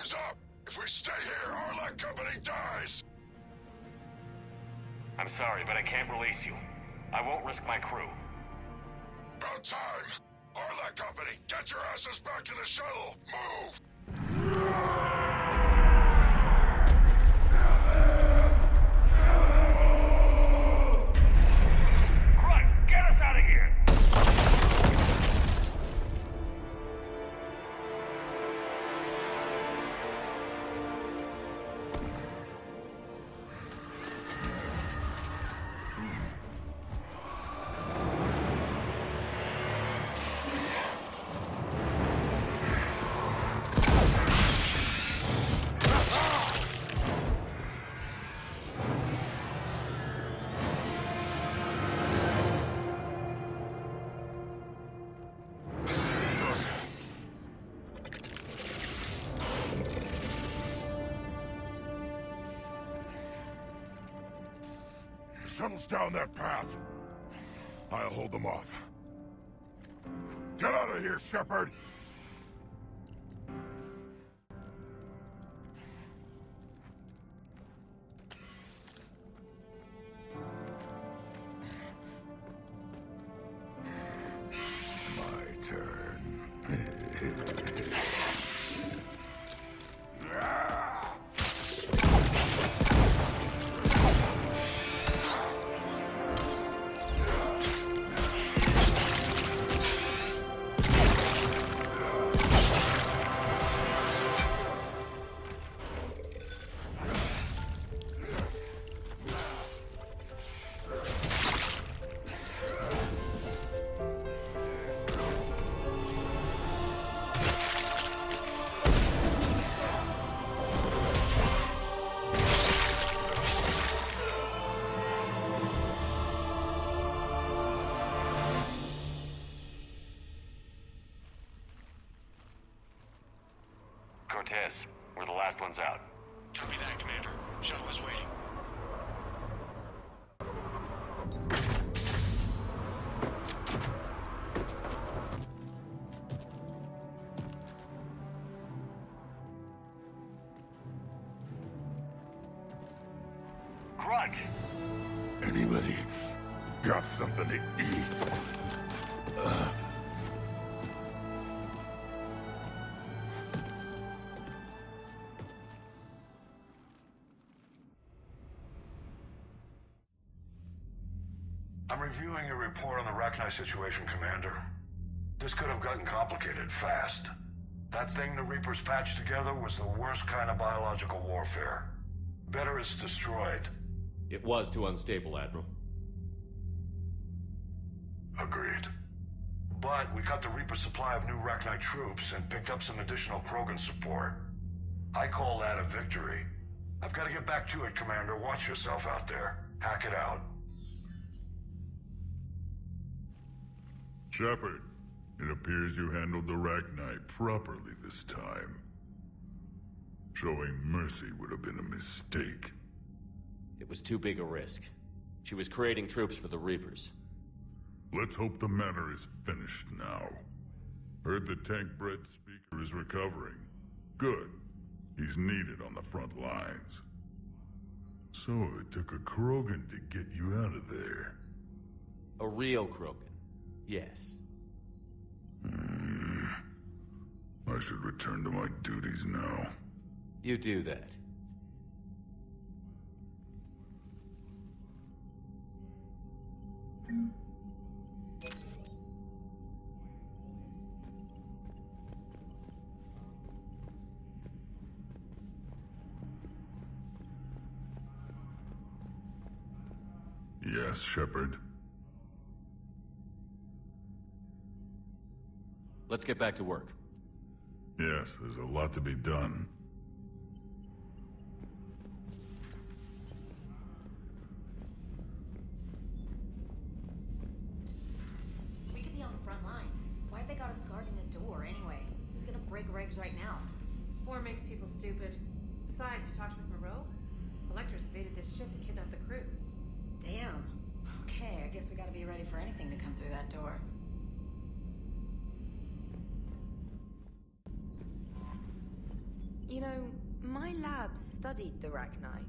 is up! If we stay here, Arlac Company dies! I'm sorry, but I can't release you. I won't risk my crew. About time! Arlac Company, get your asses back to the shuttle! Move! Grunt, get us out of here! Shuttle's down that path. I'll hold them off. Get out of here, Shepard! My turn. Cortez, we're the last ones out. Copy that, Commander. Shuttle is waiting. Grunt! Anybody got something to eat? I'm reviewing your report on the Rachni situation, Commander. This could have gotten complicated fast. That thing the Reapers patched together was the worst kind of biological warfare. Better it's destroyed. It was too unstable, Admiral. Agreed. But we cut the Reaper supply of new Rachni troops and picked up some additional Krogan support. I call that a victory. I've got to get back to it, Commander. Watch yourself out there. Hack it out. Shepard, it appears you handled the Rachni properly this time. Showing mercy would have been a mistake. It was too big a risk. She was creating troops for the Reapers. Let's hope the matter is finished now. Heard the tank-bred speaker is recovering. Good. He's needed on the front lines. So it took a Krogan to get you out of there. A real Krogan. Yes. I should return to my duties now. You do that. Yes, Shepard. Let's get back to work. Yes, there's a lot to be done. We could be on the front lines. Why'd they got us guarding a door anyway? He's gonna break regs right now. War makes people stupid. Besides, you talked with Moreau? Electors invaded this ship and kidnapped the crew. Damn. Okay, I guess we gotta be ready for anything to come through that door. You know, my lab studied the Rachni.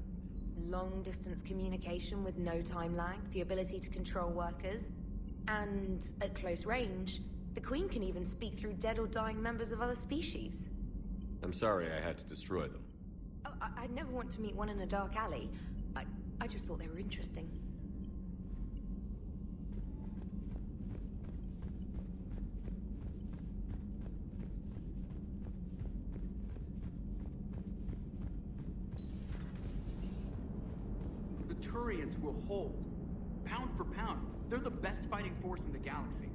Long-distance communication with no time lag, the ability to control workers, and at close range, the Queen can even speak through dead or dying members of other species. I'm sorry I had to destroy them. Oh, I'd never want to meet one in a dark alley. I just thought they were interesting. The Turians will hold. Pound for pound, they're the best fighting force in the galaxy.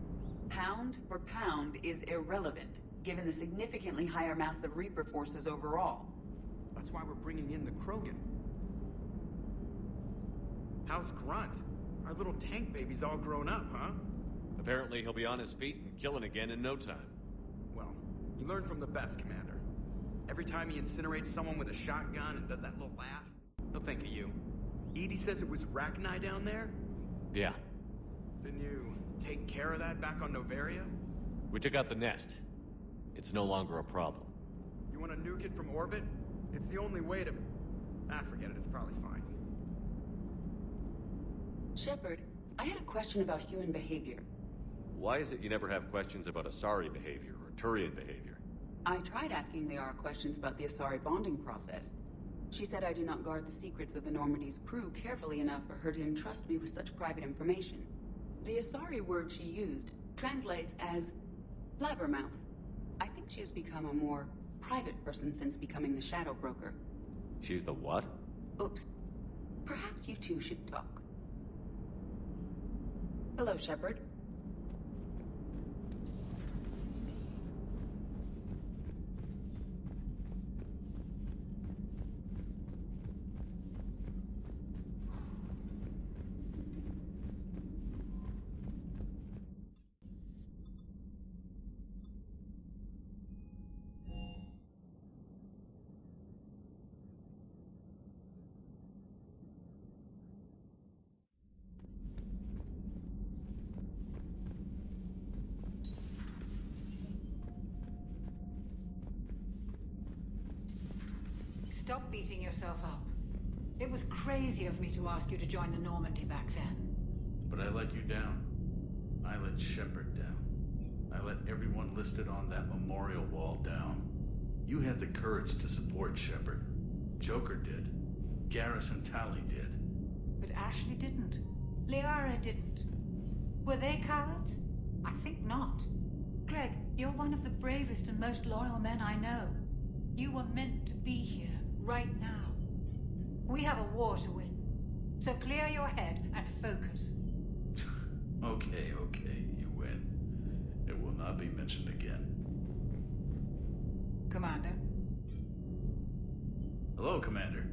Pound for pound is irrelevant, given the significantly higher mass of Reaper forces overall. That's why we're bringing in the Krogan. How's Grunt? Our little tank baby's all grown up, huh? Apparently he'll be on his feet and killing again in no time. Well, you learn from the best, Commander. Every time he incinerates someone with a shotgun and does that little laugh, he'll think of you. Edie says it was Rachni down there? Yeah. Didn't you take care of that back on Noveria? We took out the nest. It's no longer a problem. You want to nuke it from orbit? It's the only way to... forget it, it's probably fine. Shepard, I had a question about human behavior. Why is it you never have questions about Asari behavior or Turian behavior? I tried asking Liara questions about the Asari bonding process. She said I do not guard the secrets of the Normandy's crew carefully enough for her to entrust me with such private information. The Asari word she used translates as blabbermouth. I think she has become a more private person since becoming the Shadow Broker. She's the what? Oops. Perhaps you two should talk. Hello, Shepard. Stop beating yourself up. It was crazy of me to ask you to join the Normandy back then. But I let you down. I let Shepard down. I let everyone listed on that memorial wall down. You had the courage to support Shepard. Joker did. Garrus and Tali did. But Ashley didn't. Liara didn't. Were they cowards? I think not. Greg, you're one of the bravest and most loyal men I know. You were meant to be here, right now. We have a war to win. So clear your head and focus. Okay, you win. It will not be mentioned again. Commander? Hello, Commander.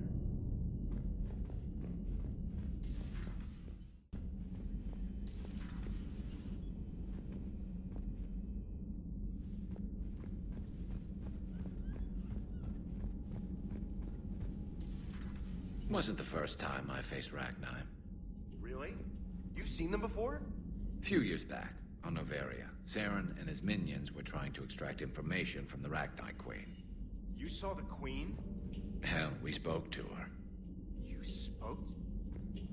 Wasn't the first time I faced Rachni. Really? You've seen them before? A few years back, on Noveria, Saren and his minions were trying to extract information from the Rachni Queen. You saw the Queen? Hell, we spoke to her. You spoke?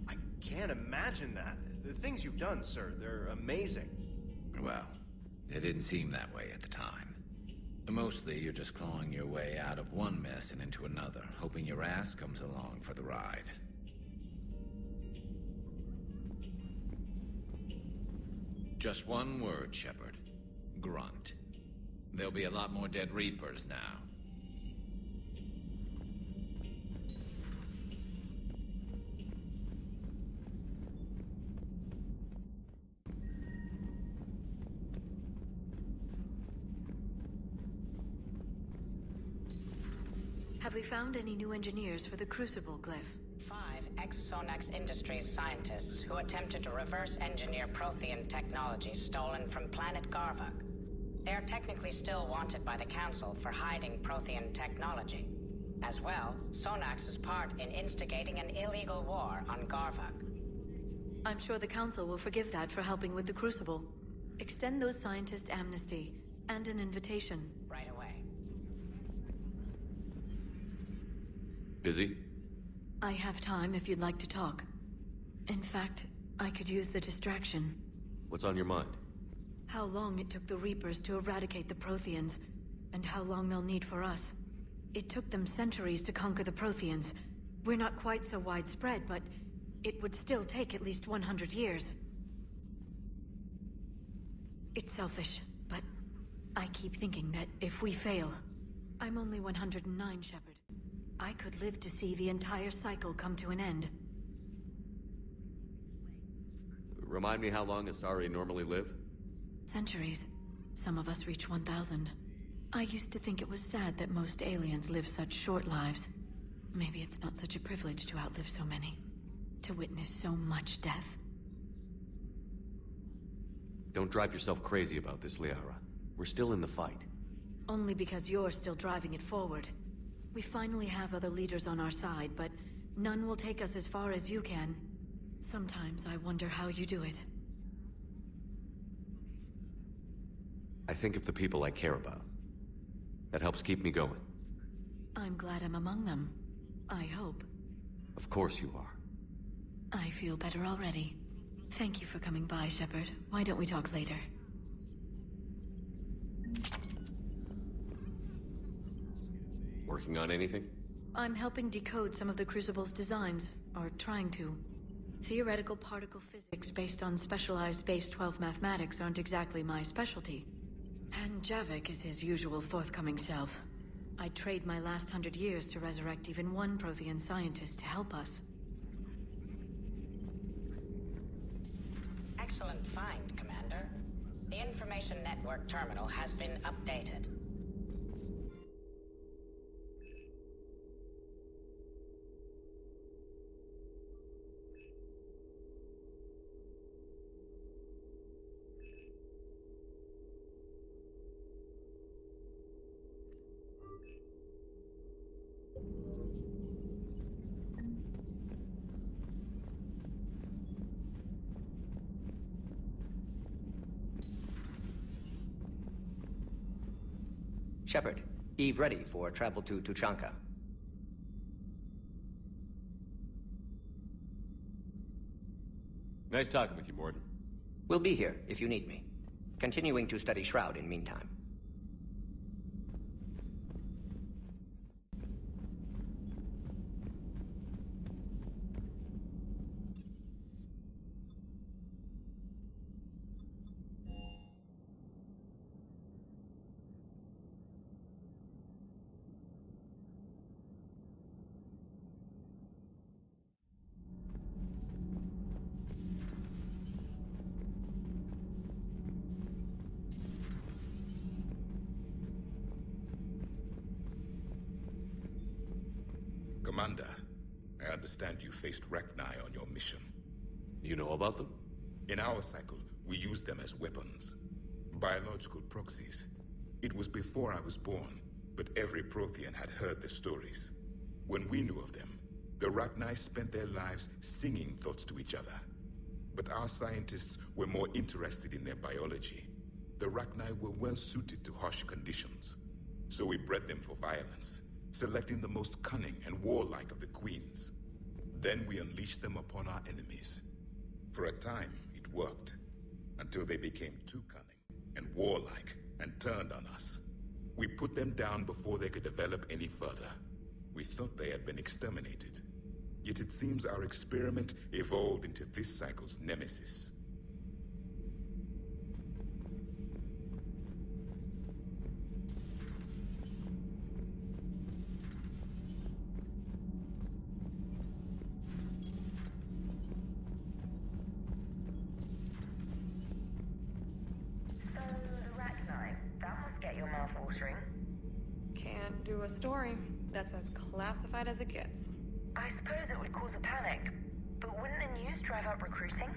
I can't imagine that. The things you've done, sir, they're amazing. Well, it didn't seem that way at the time. Mostly, you're just clawing your way out of one mess and into another, hoping your ass comes along for the ride. Just one word, Shepard. Grunt. There'll be a lot more dead Reapers now. Have we found any new engineers for the Crucible glyph? 5 ex-Sonax Industries scientists who attempted to reverse engineer Prothean technology stolen from planet Garvuk. They are technically still wanted by the Council for hiding Prothean technology. As well, Sonax's part in instigating an illegal war on Garvuk. I'm sure the Council will forgive that for helping with the Crucible. Extend those scientists amnesty and an invitation. Right away. Busy? I have time if you'd like to talk. In fact, I could use the distraction. What's on your mind? How long it took the Reapers to eradicate the Protheans, and how long they'll need for us. It took them centuries to conquer the Protheans. We're not quite so widespread, but it would still take at least 100 years. It's selfish, but I keep thinking that if we fail... I'm only 109, Shepard. I could live to see the entire cycle come to an end. Remind me how long Asari normally live? Centuries. Some of us reach 1,000. I used to think it was sad that most aliens live such short lives. Maybe it's not such a privilege to outlive so many. To witness so much death. Don't drive yourself crazy about this, Liara. We're still in the fight. Only because you're still driving it forward. We finally have other leaders on our side, but none will take us as far as you can. Sometimes I wonder how you do it. I think of the people I care about. That helps keep me going. I'm glad I'm among them. I hope. Of course you are. I feel better already. Thank you for coming by, Shepard. Why don't we talk later? Working on anything? I'm helping decode some of the Crucible's designs, or trying to. Theoretical particle physics based on specialized base 12 mathematics aren't exactly my specialty. And Javik is his usual forthcoming self. I'd trade my last 100 years to resurrect even one Prothean scientist to help us. Excellent find, Commander. The Information Network terminal has been updated. Shepard, Eve ready for travel to Tuchanka. Nice talking with you, Mordin. We'll be here if you need me. Continuing to study Shroud in meantime. Commander, I understand you faced Rachni on your mission. You know about them? In our cycle, we use them as weapons. Biological proxies. It was before I was born, but every Prothean had heard the stories. When we knew of them, the Rachni spent their lives singing thoughts to each other. But our scientists were more interested in their biology. The Rachni were well suited to harsh conditions. So we bred them for violence, selecting the most cunning and warlike of the queens. Then we unleashed them upon our enemies. For a time, it worked, until they became too cunning and warlike and turned on us. We put them down before they could develop any further. We thought they had been exterminated. Yet it seems our experiment evolved into this cycle's nemesis. Can't do a story. That's as classified as it gets. I suppose it would cause a panic, but wouldn't the news drive up recruiting?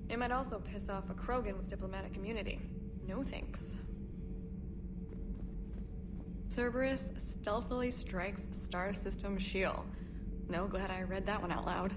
It might also piss off a Krogan with diplomatic immunity. No thanks. Cerberus stealthily strikes Star System Shield. No, glad I read that one out loud.